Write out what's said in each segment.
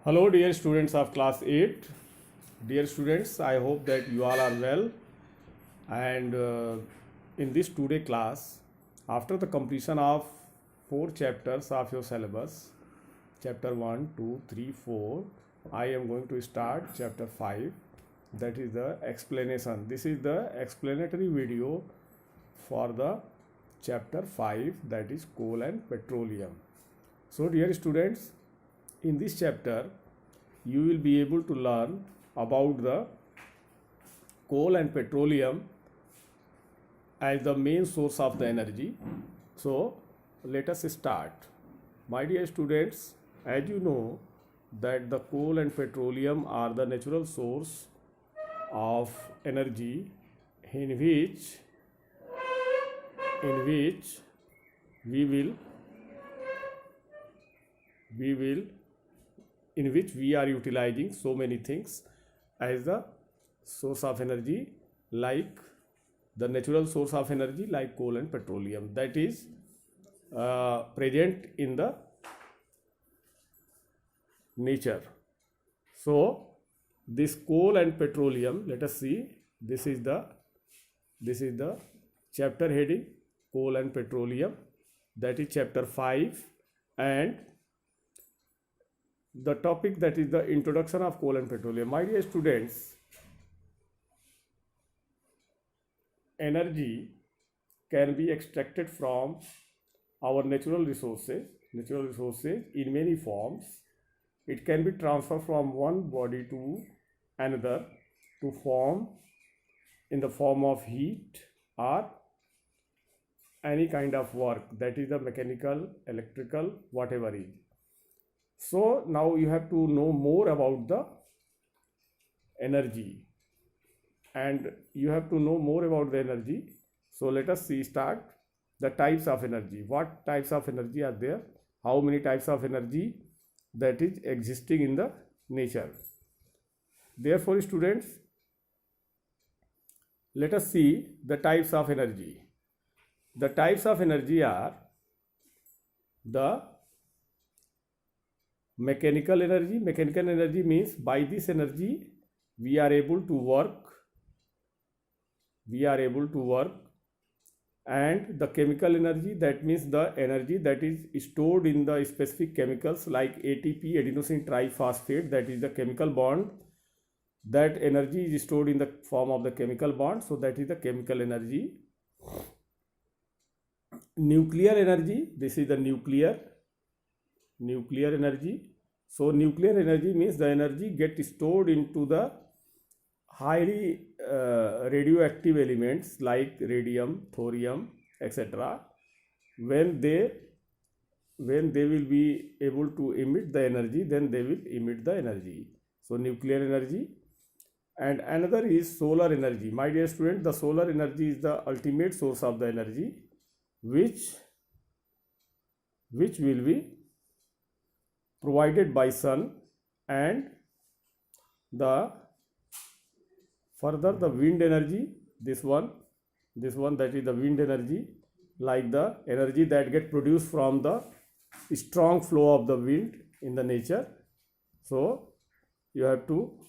Hello, dear students of class 8. Dear students, I hope that you all are well. And in this today class, after the completion of 4 chapters of your syllabus, chapter 1, 2, 3, 4, I am going to start chapter 5, that is the explanation. This is the explanatory video for the chapter 5, that is coal and petroleum. So, dear students, in this chapter you will be able to learn about the coal and petroleum as the main source of the energy. So let us start. My dear students, as you know that the coal and petroleum are the natural source of energy in which we are utilizing so many things as the source of energy, like the natural source of energy like coal and petroleum, that is present in the nature. So this coal and petroleum, let us see, this is the chapter heading, coal and petroleum, that is chapter 5, and the topic, that is the introduction of coal and petroleum. My dear students, energy can be extracted from our natural resources in many forms. It can be transferred from one body to another to form in the form of heat or any kind of work, that is the mechanical, electrical, whatever is. So now you have to know more about the energy, and you have to know more about the energy. So let us start the types of energy. What types of energy are there? How many types of energy that is existing in the nature? Therefore, students, let us see the types of energy. The types of energy are the mechanical energy. Mechanical energy means by this energy we are able to work, and the chemical energy, that means the energy that is stored in the specific chemicals like ATP, adenosine triphosphate, that is the chemical bond. That energy is stored in the form of the chemical bond, so that is the chemical energy. Nuclear energy, this is the nuclear energy. So nuclear energy means the energy gets stored into the highly radioactive elements like radium, thorium, etc. When they will be able to emit the energy, then they will emit the energy. So nuclear energy. And another is solar energy. My dear student, the solar energy is the ultimate source of the energy, which will be provided by sun, and the further the wind energy, this one that is the wind energy, like the energy that get produced from the strong flow of the wind in the nature. So you have to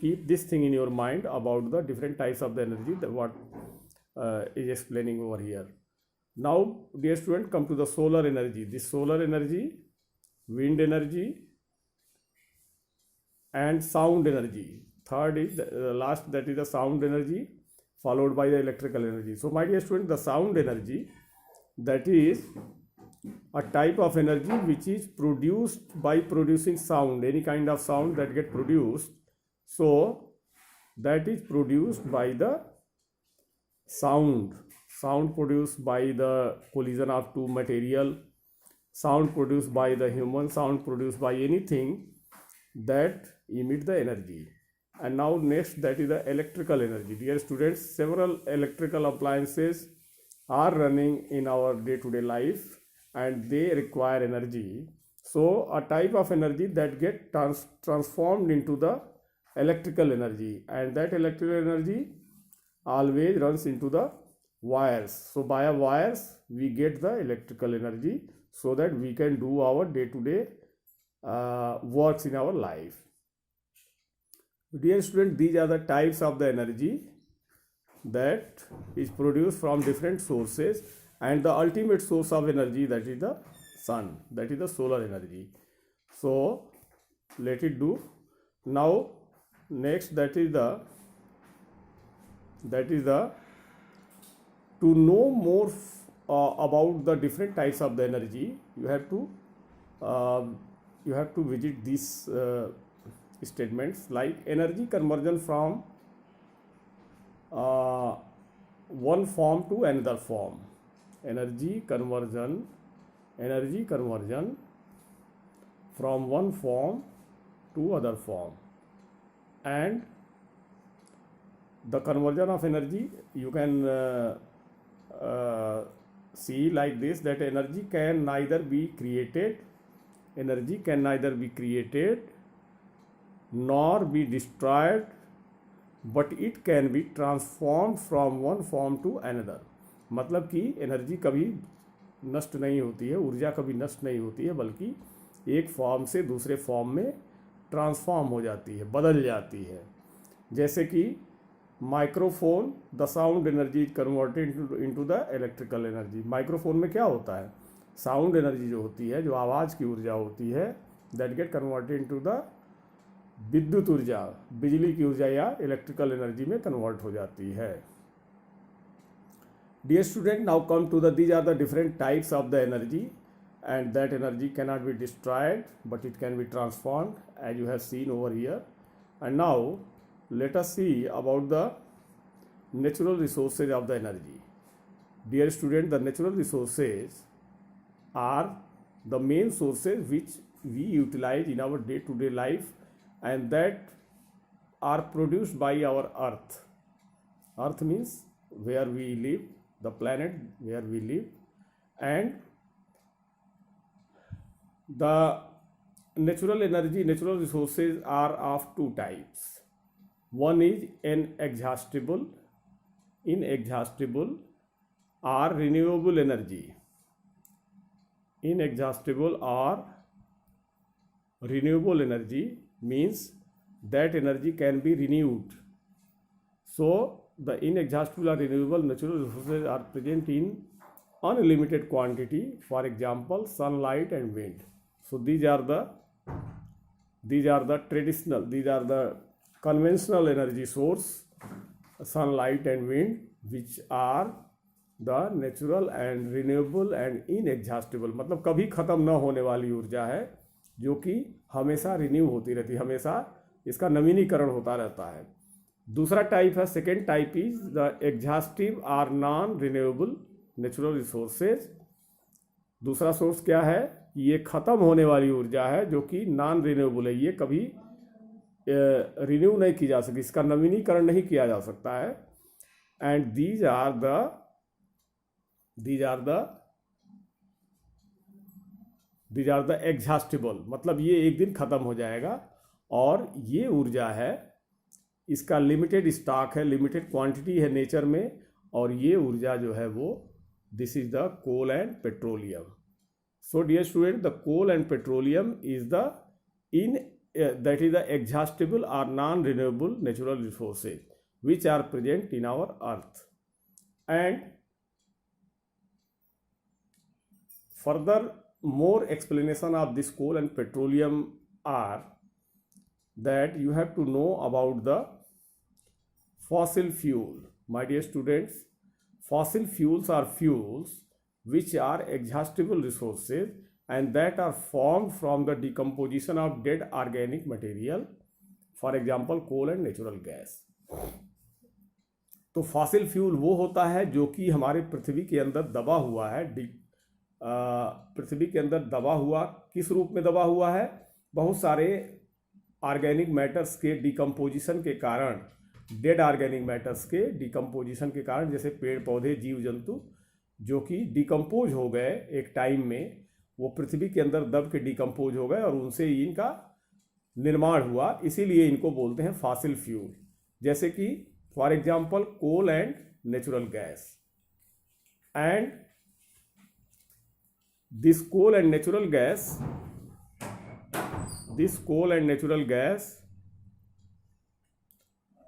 keep this thing in your mind about the different types of the energy, that what is explaining over here. Now, dear student, come to the solar energy. This solar energy, wind energy, and sound energy. Third is the last, that is the sound energy, followed by the electrical energy. So my dear student, the sound energy, that is a type of energy which is produced by producing sound, any kind of sound that get produced. So that is produced by the sound produced by the collision of two material, sound produced by the human, sound produced by anything that emit the energy. And now next, that is the electrical energy. Dear students, several electrical appliances are running in our day-to-day life, and they require energy. So a type of energy that get transformed into the electrical energy, and that electrical energy always runs into the wires. So by wires we get the electrical energy. so that we can do our day-to-day works in our life. Dear student, these are the types of the energy that is produced from different sources, and the ultimate source of energy, that is the sun, that is the solar energy. So let it do. Now next, that is the to know more about the different types of the energy, you have to visit these statements, like energy conversion from one form to another form. Energy conversion from one form to other form. And the conversion of energy, you can see like this, that energy can neither be created nor be destroyed, but it can be transformed from one form to another. मतलब कि energy कभी नष्ट नहीं होती है, ऊर्जा कभी नष्ट नहीं होती है, बल्कि एक फॉर्म से दूसरे फॉर्म में ट्रांसफॉर्म हो जाती है, बदल जाती है. जैसे कि microphone, the sound energy is converted into the electrical energy. Microphone में क्या होता है, साउंड एनर्जी जो होती है, जो आवाज़ की ऊर्जा होती है, that get converted into the विद्युत ऊर्जा, बिजली की ऊर्जा या इलेक्ट्रिकल एनर्जी में कन्वर्ट हो जाती है. Dear student, now come to these are the different types of the energy, and that energy cannot be destroyed, but it can be transformed, as you have seen over here. And now let us see about the natural resources of the energy. Dear student, the natural resources are the main sources which we utilize in our day-to-day life, and that are produced by our earth. Earth means where we live, the planet where we live. And the natural resources are of two types. One is inexhaustible or renewable energy. Inexhaustible or renewable energy means that energy can be renewed. So the inexhaustible or renewable natural resources are present in unlimited quantity. For example, sunlight and wind. So these are the conventional energy source, sunlight and wind, which are the natural and renewable and inexhaustible. मतलब कभी ख़त्म न होने वाली ऊर्जा है, जो कि हमेशा रिन्यू होती रहती है, हमेशा इसका नवीनीकरण होता रहता है. दूसरा टाइप है, second type is the exhaustive or non renewable natural resources. दूसरा सोर्स क्या है, ये ख़त्म होने वाली ऊर्जा है, जो कि नॉन रिन्यूएबल है, ये कभी रिन्यू नहीं की जा सकती, इसका नवीनीकरण नहीं किया जा सकता है. And these are the exhaustible, मतलब ये एक दिन ख़त्म हो जाएगा. और ये ऊर्जा है, इसका लिमिटेड स्टॉक है, लिमिटेड क्वांटिटी है नेचर में. और ये ऊर्जा जो है वो, this is the coal and petroleum. So dear student, the coal and petroleum is that is the exhaustible और non renewable natural resources which are present in our earth. And further more explanation of this coal and petroleum are that you have to know about the fossil fuel. My dear students, fossil fuels are fuels which are exhaustible resources and that are formed from the decomposition of dead organic material, for example coal and natural gas. तो fossil fuel वो होता है जो कि हमारे पृथ्वी के अंदर दबा हुआ है. पृथ्वी के अंदर दबा हुआ, किस रूप में दबा हुआ है, बहुत सारे ऑर्गेनिक मैटर्स के डिकम्पोजिशन के कारण, डेड ऑर्गेनिक मैटर्स के डिकम्पोजिशन के कारण, जैसे पेड़ पौधे, जीव जंतु जो कि डिकम्पोज हो गए एक टाइम में, वो पृथ्वी के अंदर दब के डिकम्पोज हो गए और उनसे इनका निर्माण हुआ, इसीलिए इनको बोलते हैं फॉसिल फ्यूल. जैसे कि for example coal and natural gas. And this coal and natural gas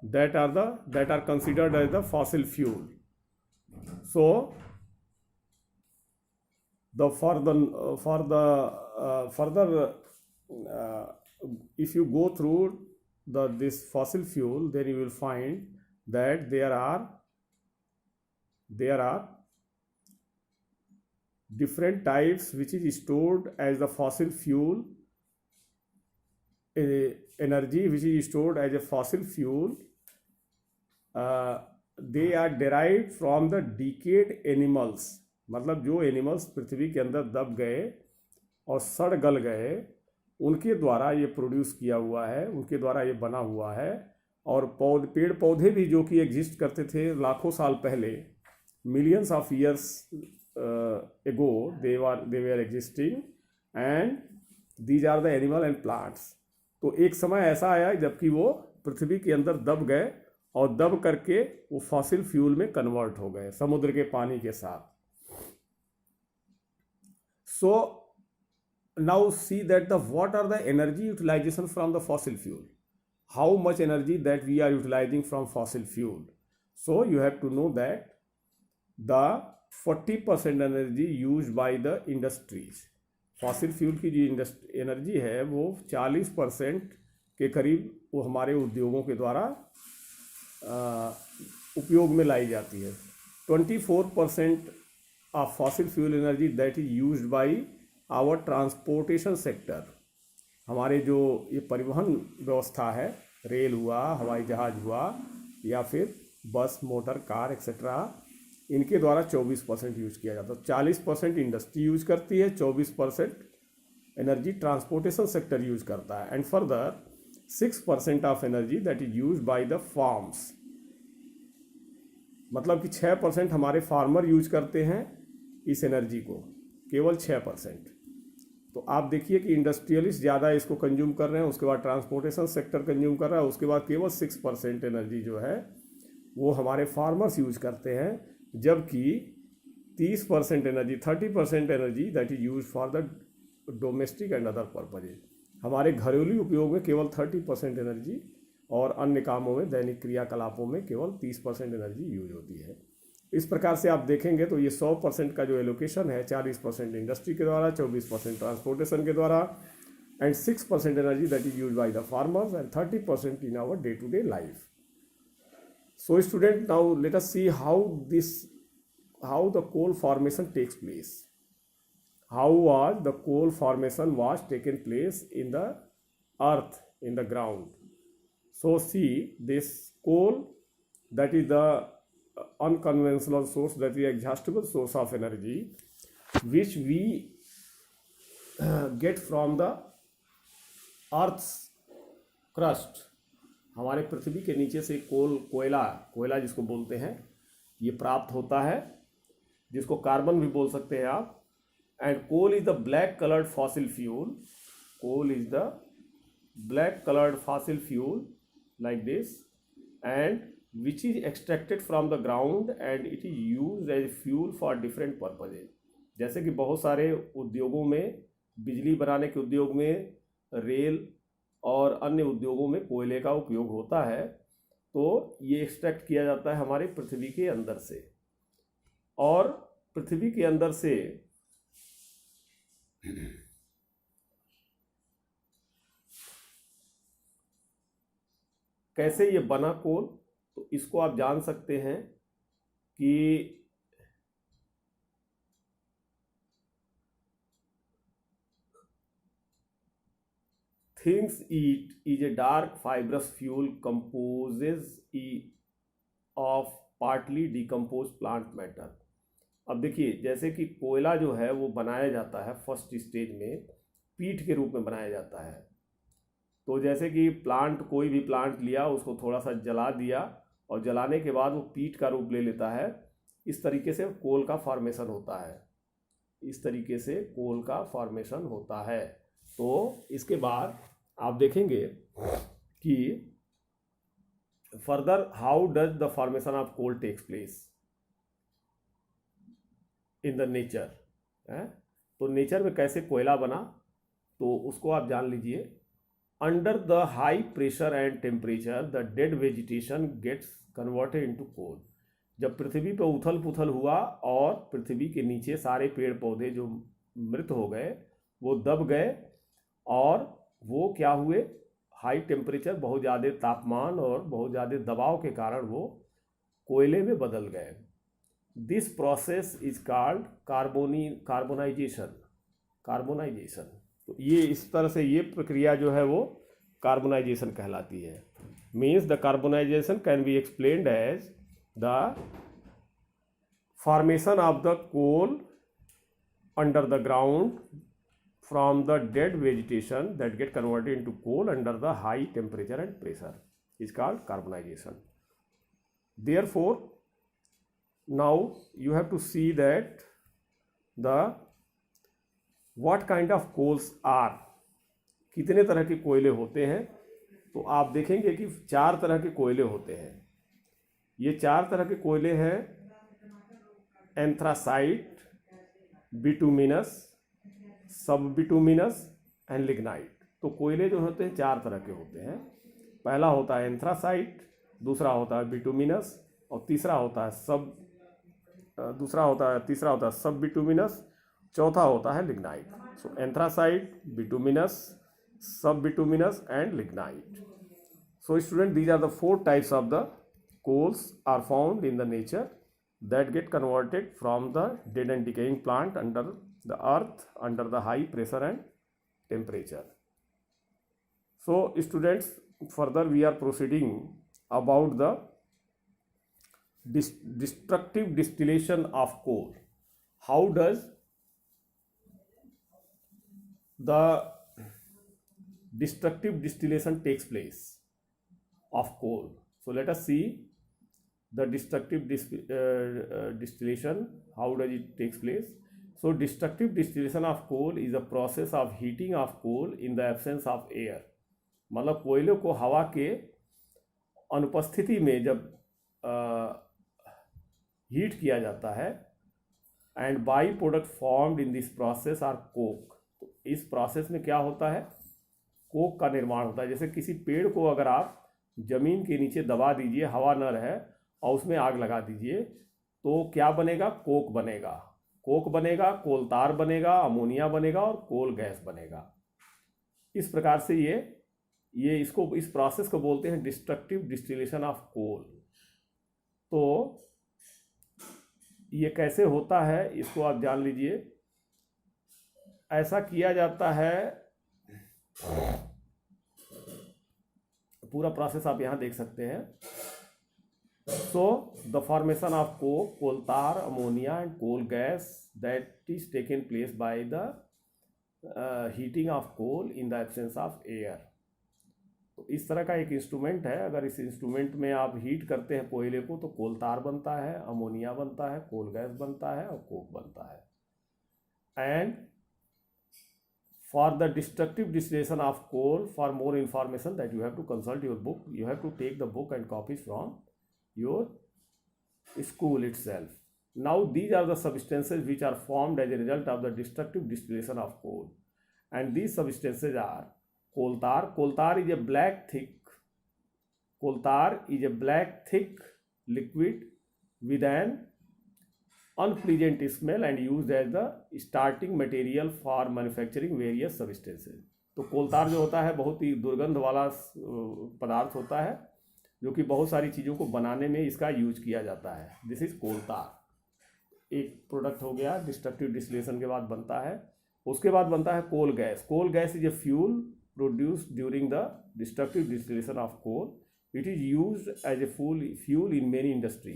that are considered as the fossil fuel. So further if you go through this fossil fuel, then you will find that there are different types which is stored as the fossil fuel energy, which is stored as a fossil fuel. They are derived from the decayed animals. मतलब जो animals पृथ्वी के अंदर दब गए और सड़ गल गए, उनके द्वारा ये प्रोड्यूस किया हुआ है, उनके द्वारा ये बना हुआ है. और पेड़ पौधे भी जो कि एग्जिस्ट करते थे लाखों साल पहले, millions of years ago they were existing, and these are the animal and plants. तो एक समय ऐसा आया जबकि वो पृथ्वी के अंदर दब गए और दब करके वो फॉसिल फ्यूल में कन्वर्ट हो गए समुद्र के पानी के साथ. So now see that what are the energy utilization from the fossil fuel, how much energy that we are utilizing from fossil fuel. So you have to know that the 40% energy use by the industries. Fossil fuel की जो energy है वो 40% के करीब वो हमारे उद्योगों के द्वारा उपयोग में लाई जाती है. 24% of fossil fuel energy that is used by our transportation sector. हमारे जो ये परिवहन व्यवस्था है, रेल हुआ, हवाई जहाज़ हुआ, या फिर बस, मोटर, कार एक्सेट्रा, इनके द्वारा 24% यूज किया जाता है. 40% इंडस्ट्री यूज करती है, 24% एनर्जी ट्रांसपोर्टेशन सेक्टर यूज करता है. And further 6% of energy that is use by the farms. मतलब कि 6% हमारे फार्मर यूज करते हैं इस एनर्जी को, केवल 6%. तो आप देखिए कि इंडस्ट्रियलिस्ट ज़्यादा इसको कंज्यूम कर रहे हैं, उसके बाद ट्रांसपोर्टेशन सेक्टर कंज्यूम कर रहा है, उसके बाद केवल 6% एनर्जी जो है वो हमारे फार्मर्स यूज करते हैं. जबकि 30% energy, 30% energy that is use for the domestic and other purposes. हमारे घरेलू उपयोग में केवल 30% एनर्जी और अन्य कामों में, दैनिक क्रियाकलापों में केवल 30% एनर्जी यूज होती है. इस प्रकार से आप देखेंगे तो ये 100% का जो एलोकेशन है, 40% इंडस्ट्री के द्वारा, 24% ट्रांसपोर्टेशन के द्वारा, and 6% energy that is use by the farmers, and 30% in our day to day life. So student, now let us see how the coal formation takes place. How was the coal formation was taken place in the earth, in the ground. So see, this coal, that is the unconventional source, that is exhaustible source of energy, which we get from the earth's crust. हमारे पृथ्वी के नीचे से कोयला जिसको बोलते हैं, ये प्राप्त होता है, जिसको कार्बन भी बोल सकते हैं आप. And coal is the black coloured fossil fuel. Coal is the black coloured fossil fuel like this, and which is extracted from the ground, and it is used as fuel for different purposes. जैसे कि बहुत सारे उद्योगों में, बिजली बनाने के उद्योग में, रेल और अन्य उद्योगों में कोयले का उपयोग होता है. तो ये एक्सट्रैक्ट किया जाता है हमारे पृथ्वी के अंदर से, और पृथ्वी के अंदर से कैसे ये बना कोल, तो इसको आप जान सकते हैं कि Things eat is a dark fibrous fuel composes of partly decomposed plant matter. अब देखिए, जैसे कि कोयला जो है वो बनाया जाता है फर्स्ट स्टेज में, पीट के रूप में बनाया जाता है. तो जैसे कि कोई भी प्लांट लिया, उसको थोड़ा सा जला दिया, और जलाने के बाद वो पीट का रूप ले लेता है. इस तरीके से कोल का फॉर्मेशन होता है. इस तरीके से कोल का फॉर्मेशन होता है. तो इसके बाद आप देखेंगे कि further how does the formation of coal takes place in the nature. तो नेचर में कैसे कोयला बना, तो उसको आप जान लीजिए। Under the high pressure and temperature the dead vegetation gets converted into coal. जब पृथ्वी पर उथल पुथल हुआ और पृथ्वी के नीचे सारे पेड़ पौधे जो मृत हो गए वो दब गए, और वो क्या हुए, हाई टेम्परेचर, बहुत ज़्यादा तापमान और बहुत ज़्यादा दबाव के कारण वो कोयले में बदल गए। This process is called carbonisation. तो ये इस तरह से ये प्रक्रिया जो है वो कार्बोनाइजेशन कहलाती है। Means the carbonisation can be explained as the formation of the coal under the ground from the dead vegetation that get converted into coal under the high temperature and pressure is called carbonization. Therefore, now you have to see that the what kind of coals are, कितने तरह के कोयले होते हैं। तो आप देखेंगे कि 4 तरह के कोयले होते हैं। ये 4 तरह के कोयले हैं, एंथ्रासाइट, बिटुमिनस, सब बिटुमिनस एंड लिग्नाइट। तो कोयले जो होते हैं 4 तरह के होते हैं। पहला होता है एंथ्रासाइट, दूसरा होता है बिटुमिनस, और तीसरा होता है सब बिटुमिनस, चौथा होता है लिग्नाइट। सो एंथ्रासाइट, बिटुमिनस, सब bituminous and lignite. So student, these are the 4 types of the coals are found in the nature that get converted from the dead and decaying plant under the earth under the high pressure and temperature. So students, further we are proceeding about the destructive distillation of coal. How does the destructive distillation takes place of coal? So let us see the destructive distillation, how does it takes place. So destructive distillation of coal is a process of heating of coal in the absence of air. मतलब कोयले को हवा के अनुपस्थिति में जब heat किया जाता है, and by product formed in this process are coke. तो इस प्रोसेस में क्या होता है, कोक का निर्माण होता है। जैसे किसी पेड़ को अगर आप जमीन के नीचे दबा दीजिए, हवा न रहे, और उसमें आग लगा दीजिए, तो क्या बनेगा, कोक बनेगा। कोक बनेगा, कोलतार बनेगा, अमोनिया बनेगा और कोल गैस बनेगा। इस प्रकार से ये इस प्रोसेस को बोलते हैं डिस्ट्रक्टिव डिस्टिलेशन ऑफ कोल। तो ये कैसे होता है इसको आप जान लीजिए। ऐसा किया जाता है, पूरा प्रोसेस आप यहाँ देख सकते हैं। So the formation of coke, coal tar, ammonia and coal gas that is taken place by the heating of coal in the absence of air. तो इस तरह का एक इंस्ट्रूमेंट है। अगर इस इंस्ट्रूमेंट में आप हीट करते हैं कोयले को, तो कोल तार बनता है, अमोनिया बनता है, कोल गैस बनता है और कोक बनता है। And for the destructive distillation of coal, for more information that you have to consult your book, you have to take the book and copies from your school itself. Now these are the substances which are formed as a result of the destructive distillation of coal, and these substances are coal tar. Coal tar is a black thick liquid with an unpleasant smell and used as the starting material for manufacturing various substances. तो कोलतार जो होता है बहुत ही दुर्गंध वाला पदार्थ होता है, जो कि बहुत सारी चीज़ों को बनाने में इसका यूज किया जाता है। This is coal tar. एक प्रोडक्ट हो गया, डिस्ट्रक्टिव डिस्टिलेशन के बाद बनता है। उसके बाद बनता है coal gas. Coal gas is a fuel produced during the destructive distillation of coal. It is used as a fuel in many industry.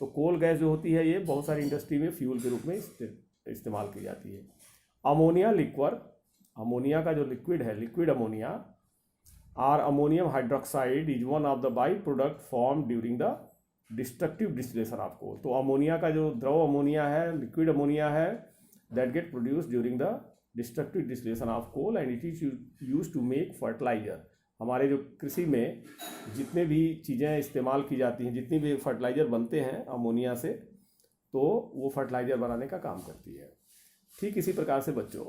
तो कोल गैस जो होती है ये बहुत सारी इंडस्ट्री में फ्यूल के रूप में इस्तेमाल की जाती है। अमोनिया लिक्वर, अमोनिया का जो लिक्विड है, लिक्विड अमोनिया और ammonium hydroxide is one of the by product form during the destructive distillation of coal. तो अमोनिया का जो द्रव अमोनिया है, लिक्विड अमोनिया है, that get produce during the destructive distillation of coal and it is use to make fertiliser. हमारे जो कृषि में जितने भी चीज़ें इस्तेमाल की जाती हैं, जितनी भी फर्टिलाइज़र बनते हैं अमोनिया से, तो वो फर्टिलाइज़र बनाने का काम करती है। ठीक इसी प्रकार से बच्चों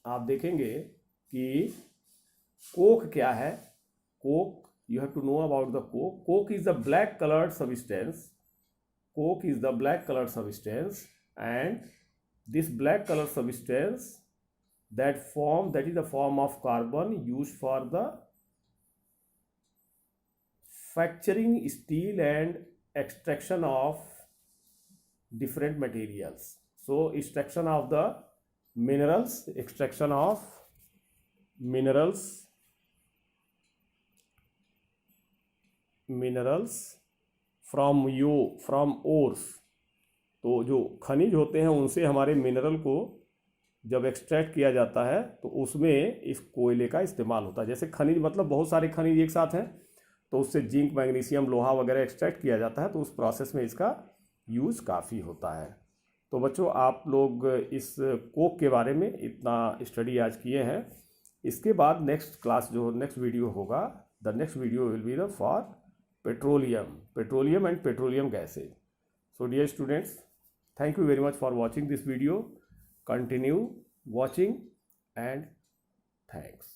आप देखेंगे कि कोक क्या है। Coke, you have to know about the coke. Coke is the black colored substance. Coke is the black colored substance, and this black colored substance that is the form of carbon used for the fracturing steel and extraction of different materials. So extraction of the minerals, extraction of minerals from ores। तो जो खनिज होते हैं उनसे हमारे mineral को जब extract किया जाता है तो उसमें इस कोयले का इस्तेमाल होता है। जैसे खनिज मतलब बहुत सारे खनिज एक साथ हैं, तो उससे जिंक, मैग्नीशियम, लोहा वगैरह एक्सट्रैक्ट किया जाता है, तो उस प्रोसेस में इसका यूज़ काफ़ी होता है। तो बच्चों आप लोग इस कोक के बारे में इतना स्टडी आज किए हैं। इसके बाद नेक्स्ट क्लास जो नेक्स्ट वीडियो होगा, the next video will be the for petroleum and petroleum gases. So dear students, thank you very much for watching this video. Continue watching and thanks.